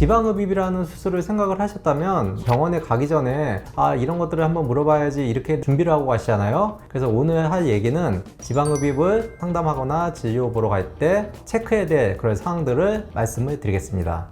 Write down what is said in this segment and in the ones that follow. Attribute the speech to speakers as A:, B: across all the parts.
A: 지방흡입이라는 수술을 생각을 하셨다면 병원에 가기 전에 이런 것들을 한번 물어봐야지 이렇게 준비를 하고 가시잖아요. 그래서 오늘 할 얘기는 지방흡입을 상담하거나 진료 보러 갈 때 체크해야 될 그런 사항들을 말씀을 드리겠습니다.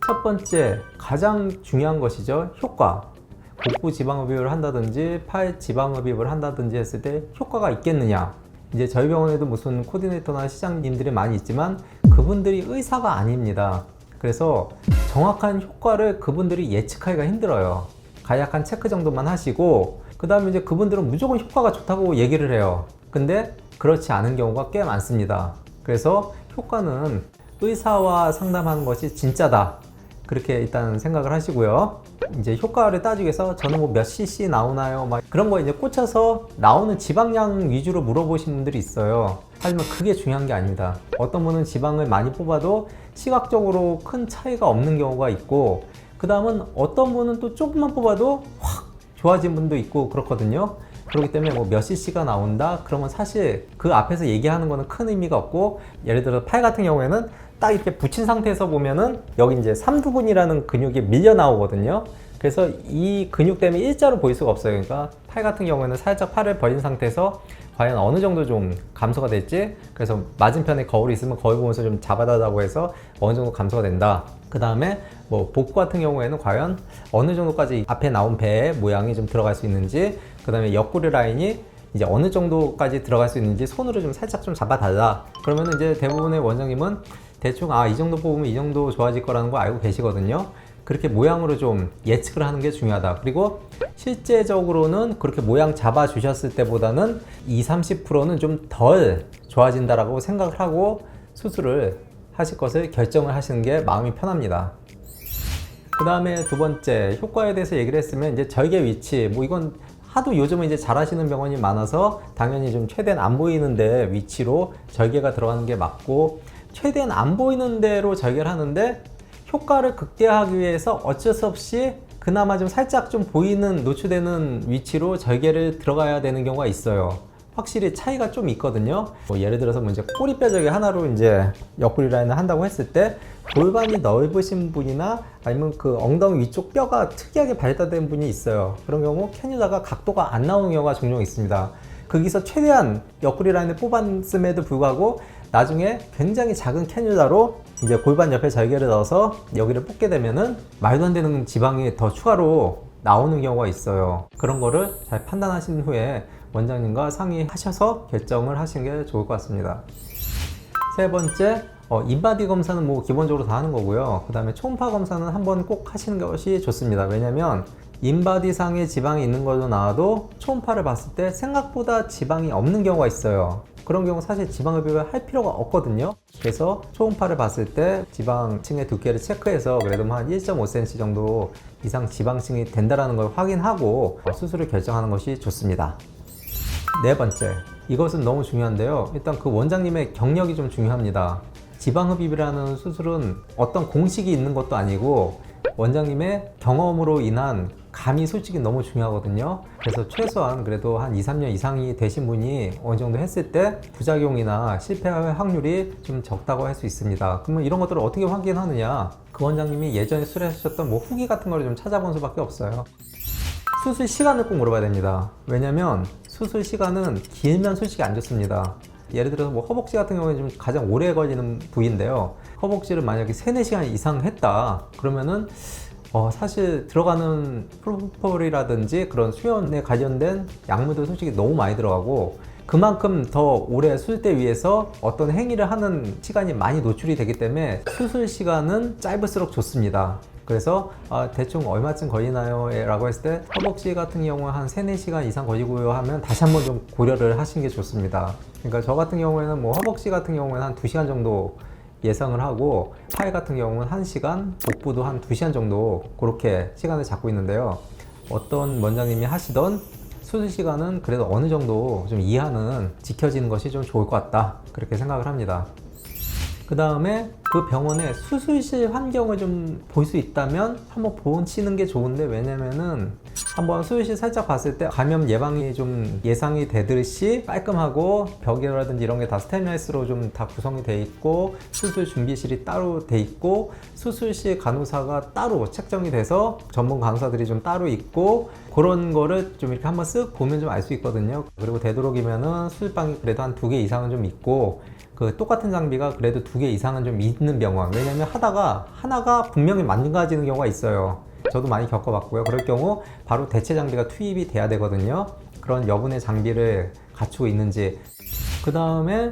A: 첫 번째, 가장 중요한 것이죠. 효과. 복부 지방흡입을 한다든지 팔 지방흡입을 한다든지 했을 때 효과가 있겠느냐. 이제 저희 병원에도 무슨 코디네이터나 시장님들이 많이 있지만 그분들이 의사가 아닙니다. 그래서 정확한 효과를 그분들이 예측하기가 힘들어요. 간략한 체크 정도만 하시고 그 다음에 이제 그분들은 무조건 효과가 좋다고 얘기를 해요. 근데 그렇지 않은 경우가 꽤 많습니다. 그래서 효과는 의사와 상담하는 것이 진짜다, 그렇게 일단 생각을 하시고요. 이제 효과를 따지기 위해서 저는 뭐 몇 cc 나오나요? 막 그런 거 이제 꽂혀서 나오는 지방량 위주로 물어보시는 분들이 있어요. 하지만 그게 중요한 게 아닙니다. 어떤 분은 지방을 많이 뽑아도 시각적으로 큰 차이가 없는 경우가 있고, 그 다음은 어떤 분은 또 조금만 뽑아도 확 좋아진 분도 있고 그렇거든요. 그렇기 때문에 뭐 몇 cc가 나온다? 그러면 사실 그 앞에서 얘기하는 거는 큰 의미가 없고, 예를 들어 팔 같은 경우에는 딱 이렇게 붙인 상태에서 보면은 여기 이제 삼두근이라는 근육이 밀려 나오거든요. 그래서 이 근육 때문에 일자로 보일 수가 없어요. 그러니까 팔 같은 경우에는 살짝 팔을 벌린 상태에서 과연 어느 정도 좀 감소가 될지, 그래서 맞은편에 거울이 있으면 거울 보면서 좀 잡아달라고 해서 어느 정도 감소가 된다. 그 다음에 뭐 복부 같은 경우에는 과연 어느 정도까지 앞에 나온 배의 모양이 좀 들어갈 수 있는지, 그 다음에 옆구리 라인이 이제 어느 정도까지 들어갈 수 있는지 손으로 좀 살짝 좀 잡아달라. 그러면 이제 대부분의 원장님은 대충 이 정도 뽑으면 이 정도 좋아질 거라는 거 알고 계시거든요. 그렇게 모양으로 좀 예측을 하는 게 중요하다. 그리고 실제적으로는 그렇게 모양 잡아 주셨을 때보다는 20-30%는 좀 덜 좋아진다라고 생각을 하고 수술을 하실 것을 결정을 하시는 게 마음이 편합니다. 그 다음에 두 번째, 효과에 대해서 얘기를 했으면 이제 절개 위치, 뭐 이건 하도 요즘은 이제 잘 하시는 병원이 많아서 당연히 좀 최대한 안 보이는데 위치로 절개가 들어가는 게 맞고, 최대한 안 보이는 대로 절개를 하는데 효과를 극대화하기 위해서 어쩔 수 없이 그나마 좀 살짝 좀 보이는, 노출되는 위치로 절개를 들어가야 되는 경우가 있어요. 확실히 차이가 좀 있거든요. 뭐 예를 들어서 뭐 이제 꼬리뼈 절개 하나로 이제 옆구리 라인을 한다고 했을 때 골반이 넓으신 분이나 아니면 그 엉덩이 위쪽 뼈가 특이하게 발달된 분이 있어요. 그런 경우 캐뉼라가 각도가 안 나오는 경우가 종종 있습니다. 거기서 최대한 옆구리 라인을 뽑았음에도 불구하고 나중에 굉장히 작은 캐뉼라로 이제 골반 옆에 절개를 넣어서 여기를 뽑게 되면은 말도 안 되는 지방이 더 추가로 나오는 경우가 있어요. 그런 거를 잘 판단하신 후에 원장님과 상의하셔서 결정을 하시는 게 좋을 것 같습니다. 세 번째, 인바디 검사는 뭐 기본적으로 다 하는 거고요. 그 다음에 초음파 검사는 한번 꼭 하시는 것이 좋습니다. 왜냐면 인바디 상에 지방이 있는 걸로 나와도 초음파를 봤을 때 생각보다 지방이 없는 경우가 있어요. 그런 경우 사실 지방흡입을 할 필요가 없거든요. 그래서 초음파를 봤을 때 지방층의 두께를 체크해서 그래도 한 1.5cm 정도 이상 지방층이 된다는 걸 확인하고 수술을 결정하는 것이 좋습니다. 네 번째, 이것은 너무 중요한데요. 일단 그 원장님의 경력이 좀 중요합니다. 지방흡입이라는 수술은 어떤 공식이 있는 것도 아니고 원장님의 경험으로 인한 감이 솔직히 너무 중요하거든요. 그래서 최소한 그래도 한 2-3년 이상이 되신 분이 어느 정도 했을 때 부작용이나 실패할 확률이 좀 적다고 할 수 있습니다. 그러면 이런 것들을 어떻게 확인하느냐? 그 원장님이 예전에 수술하셨던 뭐 후기 같은 거를 좀 찾아본 수밖에 없어요. 수술 시간을 꼭 물어봐야 됩니다. 왜냐면 수술 시간은 길면 솔직히 안 좋습니다. 예를 들어서 뭐 허벅지 같은 경우에 좀 가장 오래 걸리는 부위인데요. 허벅지를 만약에 3-4시간 이상 했다 그러면은 사실 들어가는 프로포폴이라든지 그런 수면에 관련된 약물도 솔직히 너무 많이 들어가고, 그만큼 더 오래 수술대 위에서 어떤 행위를 하는 시간이 많이 노출이 되기 때문에 수술 시간은 짧을수록 좋습니다. 그래서 대충 얼마쯤 걸리나요? 라고 했을 때 허벅지 같은 경우는 한 3-4시간 이상 걸리고요 하면 다시 한번 좀 고려를 하시는 게 좋습니다. 그러니까 저 같은 경우에는 뭐 허벅지 같은 경우에는 한 2시간 정도 예상을 하고, 팔 같은 경우는 1시간, 복부도 한 2시간 정도 그렇게 시간을 잡고 있는데요. 어떤 원장님이 하시던 수술 시간은 그래도 어느 정도 좀 이하는 지켜지는 것이 좀 좋을 것 같다, 그렇게 생각을 합니다. 그 다음에 그 병원의 수술실 환경을 좀 볼 수 있다면 한번 보시는 게 좋은데, 왜냐면은 한번 수술실 살짝 봤을 때 감염 예방이 좀 예상이 되듯이 깔끔하고 벽이라든지 이런 게 다 스테인리스로 좀 다 구성이 돼 있고, 수술 준비실이 따로 돼 있고, 수술실 간호사가 따로 책정이 돼서 전문 간호사들이 좀 따로 있고, 그런 거를 좀 이렇게 한번 쓱 보면 좀 알 수 있거든요. 그리고 되도록이면은 수술방이 그래도 한 2개 이상은 좀 있고, 그 똑같은 장비가 그래도 2개 이상은 좀 있는 병원. 왜냐면 하다가 하나가 분명히 망가지는 경우가 있어요. 저도 많이 겪어봤고요. 그럴 경우 바로 대체 장비가 투입이 돼야 되거든요. 그런 여분의 장비를 갖추고 있는지. 그 다음에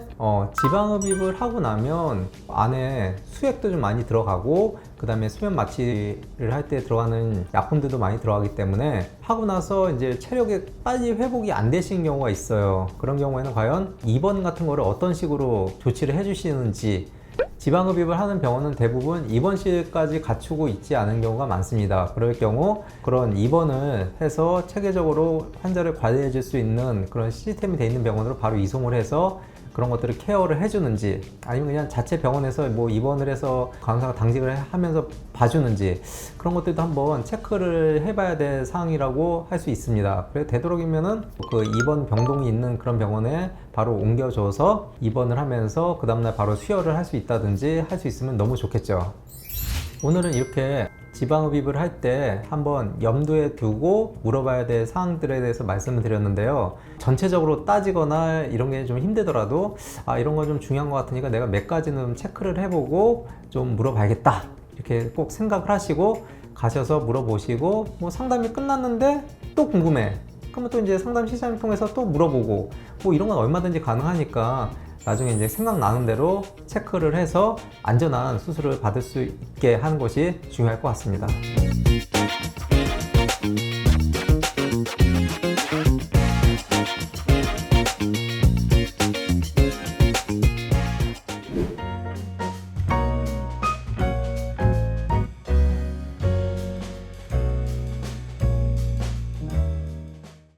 A: 지방흡입을 하고 나면 안에 수액도 좀 많이 들어가고, 그 다음에 수면 마취를 할 때 들어가는 약품들도 많이 들어가기 때문에 하고 나서 이제 체력이 빨리 회복이 안 되시는 경우가 있어요. 그런 경우에는 과연 입원 같은 거를 어떤 식으로 조치를 해주시는지. 지방흡입을 하는 병원은 대부분 입원실까지 갖추고 있지 않은 경우가 많습니다. 그럴 경우 그런 입원을 해서 체계적으로 환자를 관리해 줄 수 있는 그런 시스템이 되어 있는 병원으로 바로 이송을 해서 그런 것들을 케어를 해주는지, 아니면 그냥 자체 병원에서 뭐 입원을 해서 간호사가 당직을 하면서 봐주는지, 그런 것들도 한번 체크를 해봐야 될 사항이라고 할 수 있습니다. 그래서 되도록이면은 그 입원 병동이 있는 그런 병원에 바로 옮겨줘서 입원을 하면서 그 다음날 바로 수혈을 할 수 있다든지 할 수 있으면 너무 좋겠죠. 오늘은 이렇게 지방흡입을 할 때 한번 염두에 두고 물어봐야 될 사항들에 대해서 말씀을 드렸는데요. 전체적으로 따지거나 이런 게 좀 힘들더라도 이런 거 좀 중요한 것 같으니까 내가 몇 가지는 체크를 해보고 좀 물어봐야겠다, 이렇게 꼭 생각을 하시고 가셔서 물어보시고, 뭐 상담이 끝났는데 또 궁금해, 그러면 또 이제 상담 시스템을 통해서 또 물어보고, 뭐 이런 건 얼마든지 가능하니까 나중에 이제 생각나는 대로 체크를 해서 안전한 수술을 받을 수 있게 하는 것이 중요할 것 같습니다.